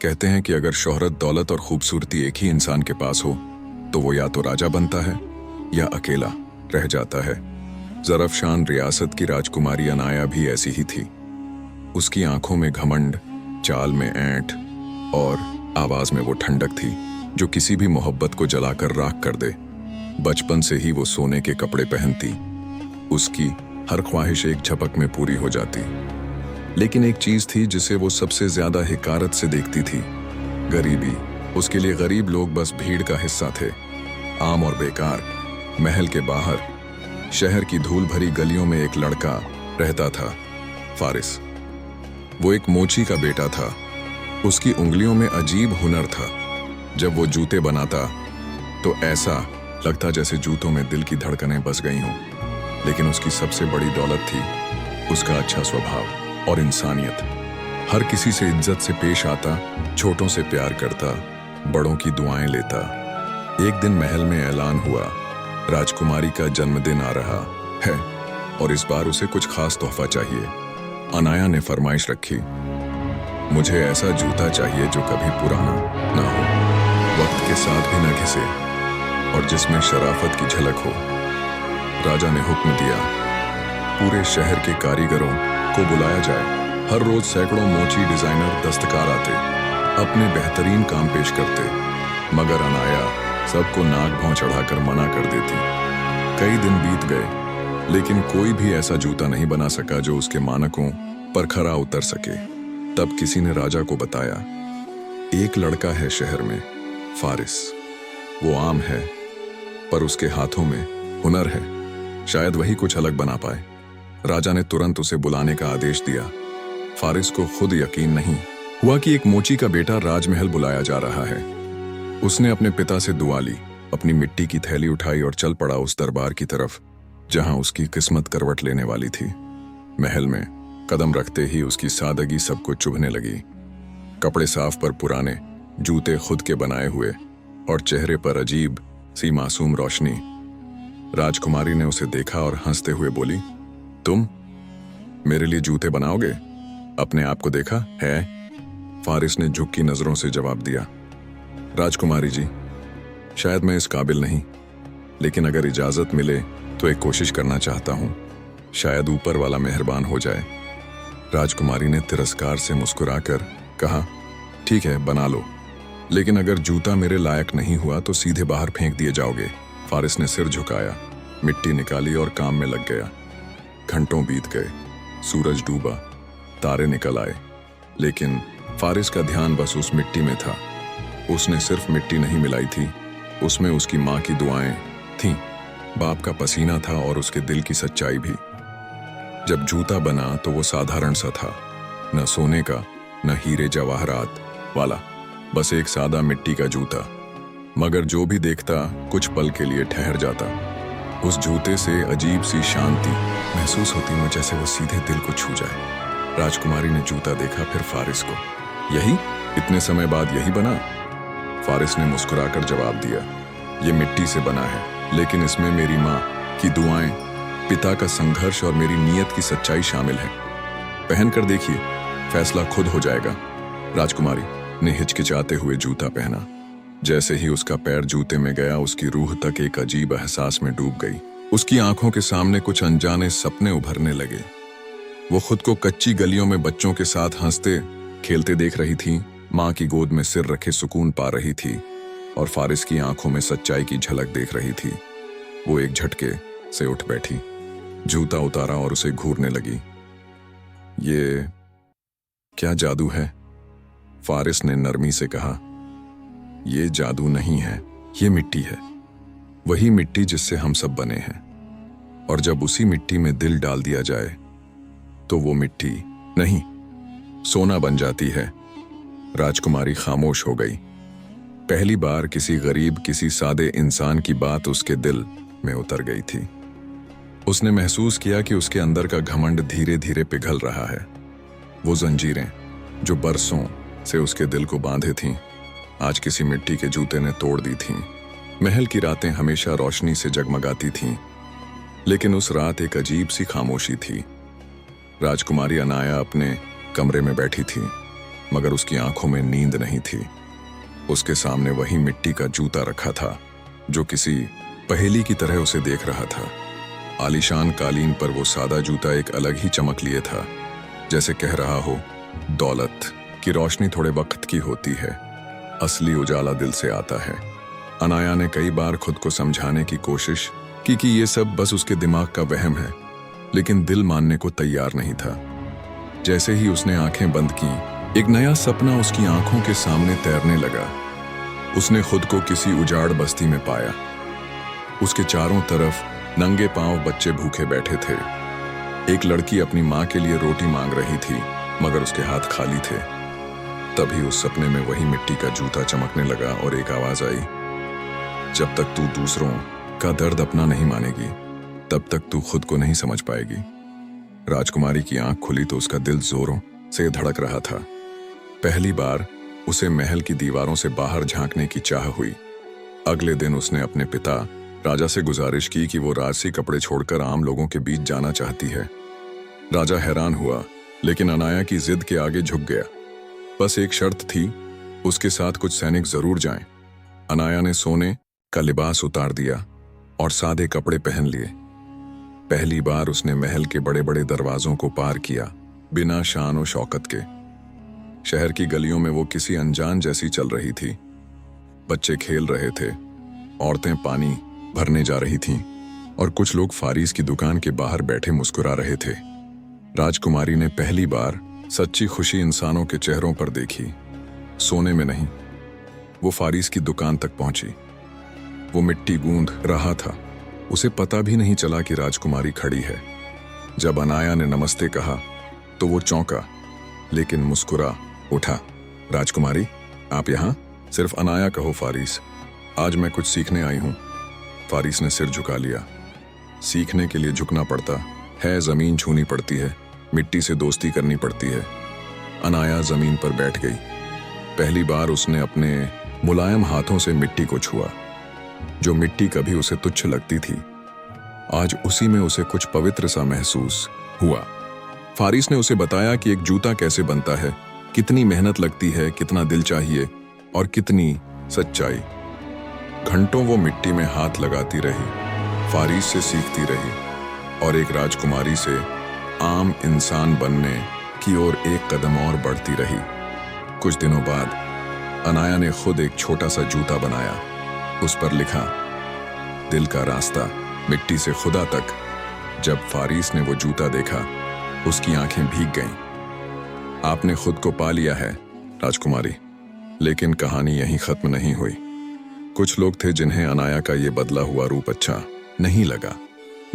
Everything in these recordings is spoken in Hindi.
कहते हैं कि अगर शोहरत, दौलत और खूबसूरती एक ही इंसान के पास हो तो वो या तो राजा बनता है या अकेला रह जाता है। ज़रफ़शान रियासत की राजकुमारी अनाया भी ऐसी ही थी। उसकी आंखों में घमंड, चाल में ऐंठ और आवाज में वो ठंडक थी जो किसी भी मोहब्बत को जलाकर राख कर दे। बचपन से ही वो सोने के कपड़े पहनती, उसकी हर ख्वाहिश एक झपक में पूरी हो जाती। लेकिन एक चीज थी जिसे वो सबसे ज्यादा हिकारत से देखती थी, गरीबी। उसके लिए गरीब लोग बस भीड़ का हिस्सा थे, आम और बेकार। महल के बाहर शहर की धूल भरी गलियों में एक लड़का रहता था, फारिस। वो एक मोची का बेटा था। उसकी उंगलियों में अजीब हुनर था। जब वो जूते बनाता तो ऐसा लगता जैसे जूतों में दिल की धड़कनें बस गई हों। लेकिन उसकी सबसे बड़ी दौलत थी उसका अच्छा स्वभाव और इंसानियत। हर किसी से इज्जत से पेश आता, छोटों से प्यार करता, बड़ों की दुआएं लेता। एक दिन महल में ऐलान हुआ, राजकुमारी का जन्मदिन आ रहा है और इस बार उसे कुछ खास तोहफा चाहिए। अनाया ने फरमाइश रखी, मुझे ऐसा जूता चाहिए जो कभी पुराना ना हो, वक्त के साथ भी न घिसे और जिसमें शराफत की झलक हो। राजा ने हुक्म दिया, पूरे शहर के कारीगरों को बुलाया जाए। हर रोज सैकड़ों मोची डिजाइनर दस्तकार आते, अपने बेहतरीन काम पेश करते, मगर अनाया सबको नाक भौं चढ़ाकर मना कर देती। कई दिन बीत गए लेकिन कोई भी ऐसा जूता नहीं बना सका जो उसके मानकों पर खरा उतर सके। तब किसी ने राजा को बताया, एक लड़का है शहर में, फारिस। वो आम है पर उसके हाथों में हुनर है, शायद वही कुछ अलग बना पाए। राजा ने तुरंत उसे बुलाने का आदेश दिया। फारिस को खुद यकीन नहीं हुआ कि एक मोची का बेटा राजमहल बुलाया जा रहा है। उसने अपने पिता से दुआ ली, अपनी मिट्टी की थैली उठाई और चल पड़ा उस दरबार की तरफ जहां उसकी किस्मत करवट लेने वाली थी। महल में कदम रखते ही उसकी सादगी सबको चुभने लगी। कपड़े साफ पर पुराने, जूते खुद के बनाए हुए और चेहरे पर अजीब सी मासूम रोशनी। राजकुमारी ने उसे देखा और हंसते हुए बोली, तुम मेरे लिए जूते बनाओगे? अपने आप को देखा है? फारिस ने झुकी नजरों से जवाब दिया, राजकुमारी जी, शायद मैं इस काबिल नहीं, लेकिन अगर इजाजत मिले तो एक कोशिश करना चाहता हूं। शायद ऊपर वाला मेहरबान हो जाए। राजकुमारी ने तिरस्कार से मुस्कुराकर कहा, ठीक है, बना लो, लेकिन अगर जूता मेरे लायक नहीं हुआ तो सीधे बाहर फेंक दिए जाओगे। फारिस ने सिर झुकाया, मिट्टी निकाली और काम में लग गया। घंटों बीत गए, सूरज डूबा, तारे निकल आए, लेकिन फारिस का ध्यान बस उस मिट्टी में था। उसने सिर्फ मिट्टी नहीं मिलाई थी, उसमें उसकी माँ की दुआएं थीं, बाप का पसीना था और उसके दिल की सच्चाई भी। जब जूता बना तो वो साधारण सा था, न सोने का न हीरे जवाहरात वाला, बस एक सादा मिट्टी का जूता। मगर जो भी देखता कुछ पल के लिए ठहर जाता। उस जूते से अजीब सी शांति महसूस होती हो, जैसे वो सीधे दिल को छू जाए। राजकुमारी ने जूता देखा, फिर फारिस को। यही? इतने समय बाद यही बना? फारिस ने मुस्कुराकर जवाब दिया, ये मिट्टी से बना है, लेकिन इसमें मेरी माँ की दुआएं, पिता का संघर्ष और मेरी नीयत की सच्चाई शामिल है। पहन कर देखिए, फैसला खुद हो जाएगा। राजकुमारी ने हिचकिचाते हुए जूता पहना। जैसे ही उसका पैर जूते में गया, उसकी रूह तक एक अजीब एहसास में डूब गई। उसकी आंखों के सामने कुछ अनजाने सपने उभरने लगे। वो खुद को कच्ची गलियों में बच्चों के साथ हंसते खेलते देख रही थी, माँ की गोद में सिर रखे सुकून पा रही थी और फारिस की आंखों में सच्चाई की झलक देख रही थी। वो एक झटके से उठ बैठी, जूता उतारा और उसे घूरने लगी। ये क्या जादू है? फारिस ने नरमी से कहा, ये जादू नहीं है, ये मिट्टी है, वही मिट्टी जिससे हम सब बने हैं। और जब उसी मिट्टी में दिल डाल दिया जाए तो वो मिट्टी नहीं, सोना बन जाती है। राजकुमारी खामोश हो गई। पहली बार किसी गरीब, किसी सादे इंसान की बात उसके दिल में उतर गई थी। उसने महसूस किया कि उसके अंदर का घमंड धीरे धीरे पिघल रहा है। वो जंजीरें जो बरसों से उसके दिल को बांधे थीं, आज किसी मिट्टी के जूते ने तोड़ दी थीं। महल की रातें हमेशा रोशनी से जगमगाती थीं, लेकिन उस रात एक अजीब सी खामोशी थी। राजकुमारी अनाया अपने कमरे में बैठी थी। मगर उसकी आंखों में नींद नहीं थी। उसके सामने वही मिट्टी का जूता रखा था जो किसी पहेली की तरह उसे देख रहा था। आलीशान कालीन पर वो सादा जूता एक अलग ही चमक लिए था, जैसे कह रहा हो, दौलत की रोशनी थोड़े वक्त की होती है, असली उजाला दिल से आता है। अनाया ने कई बार खुद को समझाने की कोशिश की कि ये सब बस उसके दिमाग का वहम है, लेकिन दिल मानने को तैयार नहीं था। जैसे ही उसने आंखें बंद की, एक नया सपना उसकी आंखों के सामने तैरने लगा। उसने खुद को किसी उजाड़ बस्ती में पाया। उसके चारों तरफ नंगे पांव बच्चे भूखे बैठे थे। एक लड़की अपनी मां के लिए रोटी मांग रही थी, मगर उसके हाथ खाली थे। तभी उस सपने में वही मिट्टी का जूता चमकने लगा और एक आवाज आई, जब तक तू दूसरों का दर्द अपना नहीं मानेगी, तब तक तू खुद को नहीं समझ पाएगी। राजकुमारी की आंख खुली तो उसका दिल जोरों से धड़क रहा था। पहली बार उसे महल की दीवारों से बाहर झांकने की चाह हुई। अगले दिन उसने अपने पिता राजा से गुजारिश की कि वो राजसी कपड़े छोड़कर आम लोगों के बीच जाना चाहती है। राजा हैरान हुआ, लेकिन अनाया की जिद के आगे झुक गया। बस एक शर्त थी, उसके साथ कुछ सैनिक जरूर जाएं। अनाया ने सोने का लिबास उतार दिया और सादे कपड़े पहन लिए। पहली बार उसने महल के बड़े बड़े दरवाजों को पार किया, बिना शान और शौकत के। शहर की गलियों में वो किसी अनजान जैसी चल रही थी। बच्चे खेल रहे थे, औरतें पानी भरने जा रही थीं, और कुछ लोग फारीस की दुकान के बाहर बैठे मुस्कुरा रहे थे। राजकुमारी ने पहली बार सच्ची खुशी इंसानों के चेहरों पर देखी, सोने में नहीं। वो फारीस की दुकान तक पहुंची। वो मिट्टी गूंद रहा था। उसे पता भी नहीं चला कि राजकुमारी खड़ी है। जब अनाया ने नमस्ते कहा तो वो चौंका, लेकिन मुस्कुरा उठा। राजकुमारी, आप यहाँ? सिर्फ अनाया कहो फारीस, आज मैं कुछ सीखने आई हूँ। फारीस ने सिर झुका लिया। सीखने के लिए झुकना पड़ता है, जमीन छूनी पड़ती है, मिट्टी से दोस्ती करनी पड़ती है। अनाया जमीन पर बैठ गई। पहली बार उसने अपने मुलायम हाथों से मिट्टी को छुआ। जो मिट्टी कभी उसे तुच्छ लगती थी, आज उसी में उसे कुछ पवित्र सा महसूस हुआ। फारीस ने उसे बताया कि एक जूता कैसे बनता है, कितनी मेहनत लगती है, कितना दिल चाहिए और कितनी सच्चाई। घंटों वो मिट्टी में हाथ लगाती रही, फारीस से सीखती रही और एक राजकुमारी से आम इंसान बनने की ओर एक कदम और बढ़ती रही। कुछ दिनों बाद अनाया ने खुद एक छोटा सा जूता बनाया। उस पर लिखा, दिल का रास्ता मिट्टी से खुदा तक। जब फारीस ने वो जूता देखा, उसकी आंखें भीग गईं। आपने खुद को पा लिया है राजकुमारी, लेकिन कहानी यहीं खत्म नहीं हुई। कुछ लोग थे जिन्हें अनाया का ये बदला हुआ रूप अच्छा नहीं लगा।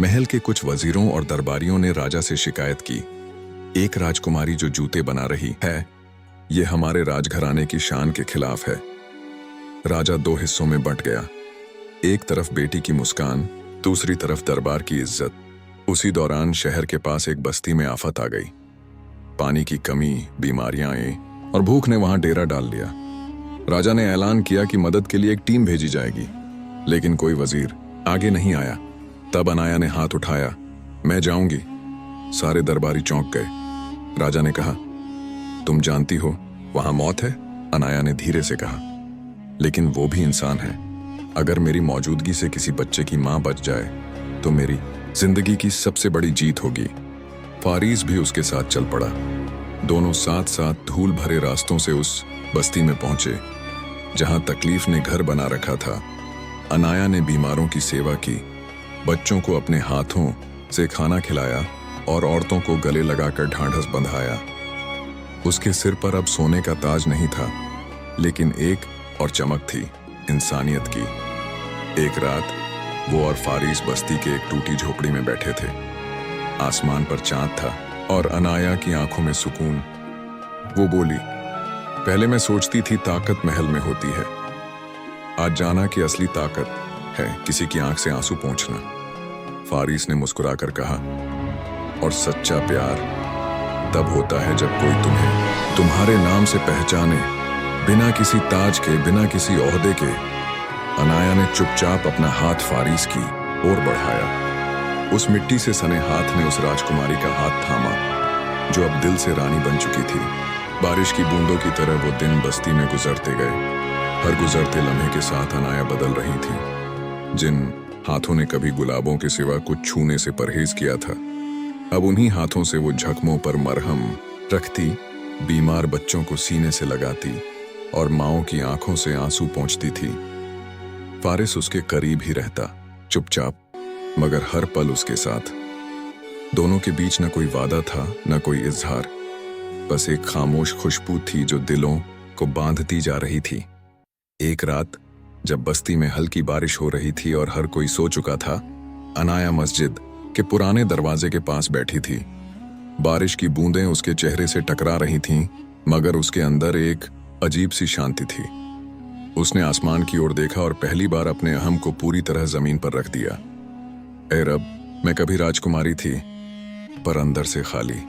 महल के कुछ वजीरों और दरबारियों ने राजा से शिकायत की, एक राजकुमारी जो जूते बना रही है, ये हमारे राजघराने की शान के खिलाफ है। राजा दो हिस्सों में बंट गया। एक तरफ बेटी की मुस्कान, दूसरी तरफ दरबार की इज्जत। उसी दौरान शहर के पास एक बस्ती में आफत आ गई। पानी की कमी, बीमारियां आई और भूख ने वहां डेरा डाल लिया। राजा ने ऐलान किया कि मदद के लिए एक टीम भेजी जाएगी, लेकिन कोई वजीर आगे नहीं आया। तब अनाया ने हाथ उठाया, मैं जाऊंगी। सारे दरबारी चौंक गए। राजा ने कहा, तुम जानती हो वहां मौत है? अनाया ने धीरे से कहा, लेकिन वो भी इंसान है। अगर मेरी मौजूदगी से किसी बच्चे की मां बच जाए तो मेरी जिंदगी की सबसे बड़ी जीत होगी। फारीस भी उसके साथ चल पड़ा। दोनों साथ साथ धूल भरे रास्तों से उस बस्ती में पहुंचे जहां तकलीफ ने घर बना रखा था। अनाया ने बीमारों की सेवा की, बच्चों को अपने हाथों से खाना खिलाया और औरतों को गले लगाकर ढांढस बंधाया। उसके सिर पर अब सोने का ताज नहीं था, लेकिन एक और चमक थी, इंसानियत की। एक रात वो और फारीस बस्ती के एक टूटी झोपड़ी में बैठे थे। आसमान पर चांद था और अनाया की आंखों में सुकून। वो बोली, पहले मैं सोचती थी ताकत महल में होती है, आज जाना कि असली ताकत है किसी की आंख से आंसू पोंछना। फारीस ने मुस्कुराकर कहा, और सच्चा प्यार तब होता है जब कोई तुम्हें तुम्हारे नाम से पहचाने, बिना किसी ताज के, बिना किसी ओहदे के। अनाया ने चुपचाप अपना हाथ फारीस की ओर बढ़ाया। उस मिट्टी से सने हाथ ने उस राजकुमारी का हाथ थामा जो अब दिल से रानी बन चुकी थी। बारिश की बूंदों की तरह वो दिन बस्ती में गुजरते गए। हर गुजरते लम्हे के साथ अनाया बदल रही थी। जिन हाथों ने कभी गुलाबों के सिवा कुछ छूने से परहेज किया था, अब उन्हीं हाथों से वो जख्मों पर मरहम रखती, बीमार बच्चों को सीने से लगाती और माँओं की आंखों से आंसू पोंछती थी। फारिस उसके करीब ही रहता, चुपचाप, मगर हर पल उसके साथ। दोनों के बीच न कोई वादा था, न कोई इजहार, बस एक खामोश खुशबू थी जो दिलों को बांधती जा रही थी। एक रात जब बस्ती में हल्की बारिश हो रही थी और हर कोई सो चुका था, अनाया मस्जिद के पुराने दरवाजे के पास बैठी थी। बारिश की बूंदें उसके चेहरे से टकरा रही थीं, मगर उसके अंदर एक अजीब सी शांति थी। उसने आसमान की ओर देखा और पहली बार अपने अहम को पूरी तरह जमीन पर रख दिया। ए रब, मैं कभी राजकुमारी थी, पर अंदर से खाली।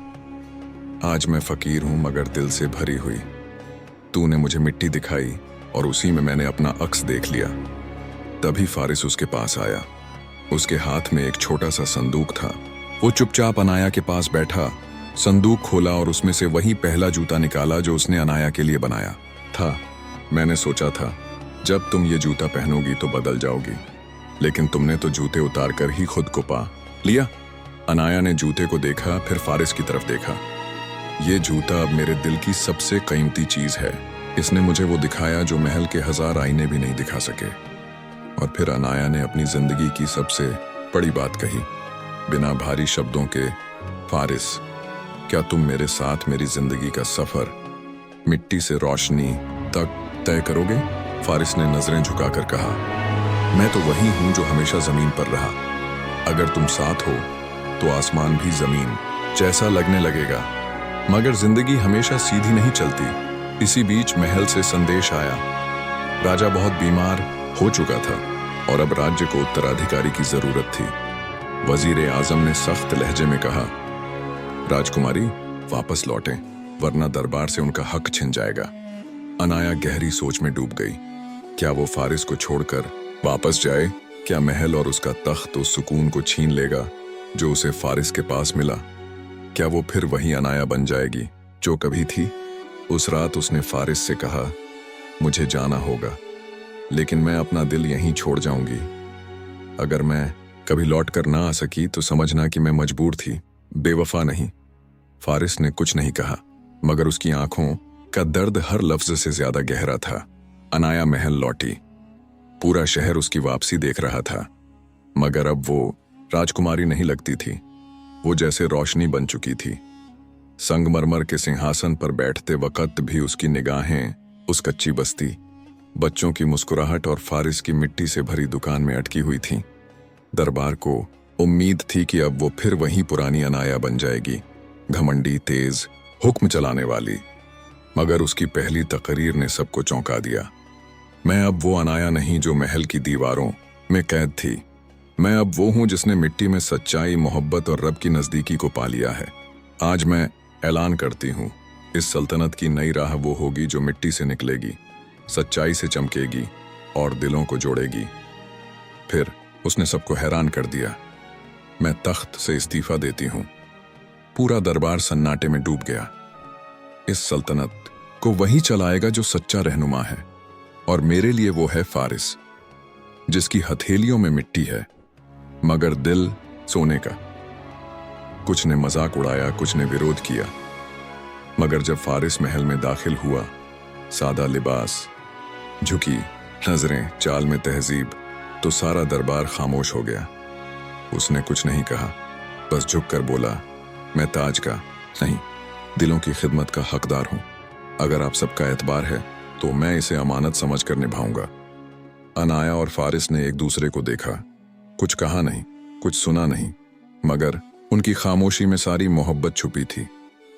आज मैं फकीर हूं, मगर दिल से भरी हुई। तूने मुझे मिट्टी दिखाई और उसी में मैंने अपना अक्स देख लिया। तभी फारिस उसके पास आया। उसके हाथ में एक छोटा सा संदूक था। वो चुपचाप अनाया के पास बैठा, संदूक खोला और उसमें से वही पहला जूता निकाला जो उसने अनाया के लिए बनाया था। मैंने सोचा था, जब तुम ये जूता पहनोगी तो बदल जाओगी, लेकिन तुमने तो जूते उतार कर ही खुद को पा लिया। अनाया ने जूते को देखा, फिर फारिस की तरफ देखा। ये जूता अब मेरे दिल की सबसे कीमती चीज है। इसने मुझे वो दिखाया जो महल के 1000 आईने भी नहीं दिखा सके। और फिर अनाया ने अपनी जिंदगी की सबसे बड़ी बात कही, बिना भारी शब्दों के, फारिस, क्या तुम मेरे साथ मेरी जिंदगी का सफर मिट्टी से रोशनी तक तय करोगे? फारिस ने नजरें झुकाकर कहा, मैं तो वही हूं जो हमेशा जमीन पर रहा। अगर तुम साथ हो तो आसमान भी जमीन जैसा लगने लगेगा। मगर जिंदगी हमेशा सीधी नहीं चलती। इसी बीच महल से संदेश आया। राजा बहुत बीमार हो चुका था और अब राज्य को उत्तराधिकारी की जरूरत थी। वजीर आजम ने सख्त लहजे में कहा, राजकुमारी वापस लौटें, वरना दरबार से उनका हक छिन जाएगा। अनाया गहरी सोच में डूब गई। क्या वो फारिस को छोड़कर वापस जाए? क्या महल और उसका तख्त उस सुकून को छीन लेगा जो उसे फारिस के पास मिला? क्या वो फिर वही अनाया बन जाएगी जो कभी थी? उस रात उसने फारिस से कहा, मुझे जाना होगा, लेकिन मैं अपना दिल यहीं छोड़ जाऊंगी। अगर मैं कभी लौट कर ना आ सकी तो समझना कि मैं मजबूर थी, बेवफा नहीं। फारिस ने कुछ नहीं कहा, मगर उसकी आंखों का दर्द हर लफ्ज से ज्यादा गहरा था। अनाया महल लौटी। पूरा शहर उसकी वापसी देख रहा था, मगर अब वो राजकुमारी नहीं लगती थी। वो जैसे रोशनी बन चुकी थी। संगमरमर के सिंहासन पर बैठते वक्त भी उसकी निगाहें उस कच्ची बस्ती, बच्चों की मुस्कुराहट और फारिस की मिट्टी से भरी दुकान में अटकी हुई थीं। दरबार को उम्मीद थी कि अब वो फिर वही पुरानी अनाया बन जाएगी, घमंडी, तेज, हुक्म चलाने वाली। मगर उसकी पहली तकरीर ने सबको चौंका दिया। मैं अब वो अनाया नहीं जो महल की दीवारों में कैद थी। मैं अब वो हूं जिसने मिट्टी में सच्चाई, मोहब्बत और रब की नजदीकी को पा लिया है। आज मैं ऐलान करती हूँ, इस सल्तनत की नई राह वो होगी जो मिट्टी से निकलेगी, सच्चाई से चमकेगी और दिलों को जोड़ेगी। फिर उसने सबको हैरान कर दिया। मैं तख्त से इस्तीफा देती हूँ। पूरा दरबार सन्नाटे में डूब गया। इस सल्तनत को वही चलाएगा जो सच्चा रहनुमा है, और मेरे लिए वो है फारिस, जिसकी हथेलियों में मिट्टी है मगर दिल सोने का। कुछ ने मजाक उड़ाया, कुछ ने विरोध किया, मगर जब फारिस महल में दाखिल हुआ, सादा लिबास, झुकी नजरें, चाल में तहजीब, तो सारा दरबार खामोश हो गया। उसने कुछ नहीं कहा, बस झुककर बोला, मैं ताज का नहीं, दिलों की खिदमत का हकदार हूं। अगर आप सबका एतबार है तो मैं इसे अमानत समझकर निभाऊंगा। अनाया और फारिस ने एक दूसरे को देखा, कुछ कहा नहीं, कुछ सुना नहीं, मगर उनकी खामोशी में सारी मोहब्बत छुपी थी।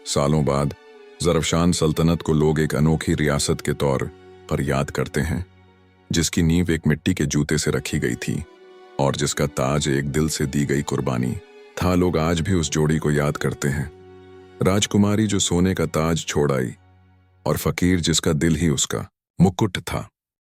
सालों बाद ज़रफ़शान सल्तनत को लोग एक अनोखी रियासत के तौर पर याद करते हैं, जिसकी नींव एक मिट्टी के जूते से रखी गई थी और जिसका ताज एक दिल से दी गई कुर्बानी था। लोग आज भी उस जोड़ी को याद करते हैं, राजकुमारी जो सोने का ताज छोड़ आई और फकीर जिसका दिल ही उसका मुकुट था।